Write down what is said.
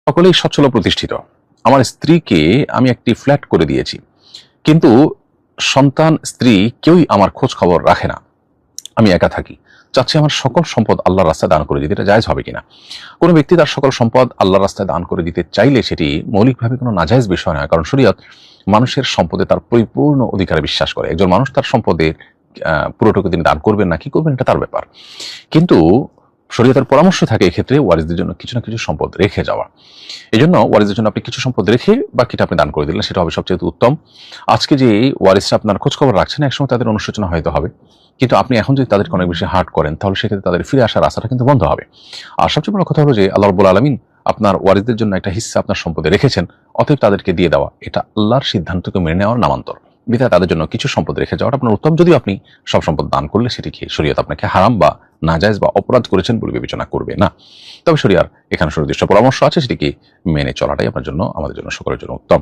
সকলেই সচ্ছল প্রতিষ্ঠিত। আমার স্ত্রীকে আমি একটি ফ্ল্যাট করে দিয়েছি, কিন্তু সন্তান স্ত্রী কেউই আমার খোঁজ খবর রাখে না। আমি একা থাকি, চাচ্ছি আমার সকল সম্পদ আল্লাহর রাস্তায় দান করে দিতে। এটা জায়েজ হবে কিনা? কোনো ব্যক্তি তার সকল সম্পদ আল্লাহর রাস্তায় দান করে দিতে চাইলে সেটি মৌলিকভাবে কোনো নাজায়েজ বিষয় নয়, কারণ শরীয়ত মানুষের সম্পদে তার পরিপূর্ণ অধিকারে বিশ্বাস করে। একজন মানুষ তার সম্পদের পুরোটুকু তিনি দান করবেন না কি করবেন এটা তার ব্যাপার, কিন্তু শরীয়তের পরামর্শ থাকে এক্ষেত্রে ওয়ারিসদের জন্য কিছু না কিছু সম্পদ রেখে যাওয়া। এই জন্য ওয়ারিসদের জন্য আপনি কিছু সম্পদ রেখে বাকিটা আপনি দান করে দিলেন, সেটা হবে সবচেয়ে উত্তম। আজকে যে ওয়ারিসরা আপনার খোঁজখবর রাখছেন, একসময় তাদের অনুশোচনা হয়তো হবে, কিন্তু আপনি এখন যদি তাদেরকে অনেক বেশি হার্ট করেন তাহলে সেক্ষেত্রে তাদের ফিরে আসার রাস্তাটা কিন্তু বন্ধ হবে। আর সবচেয়ে বড় কথা হলো যে আল্লাহ রাব্বুল আলামিন আপনার ওয়ারিসদের জন্য একটা হিস্সা আপনার সম্পদে রেখেছেন, অতএব তাদেরকে দিয়ে দেওয়া এটা আল্লাহর সিদ্ধান্তকে মেনে নেওয়ার নামান্তর। বিধায় তাদের জন্য কিছু সম্পদ রেখে যাওয়াটা আপনার উত্তম। যদিও আপনি সব সম্পদ দান করলে সেটিকে শরীয়ত আপনাকে হারাম বা নাজায়েজ বা অপরাধ করেছেন বলে বিবেচনা করবে না। তবে শরীয়তের এখানে সুনির্দিষ্ট পরামর্শ আছে, সেটিকে মেনে চলাটাই আপনার জন্য, আমাদের জন্য, সকলের জন্য উত্তম।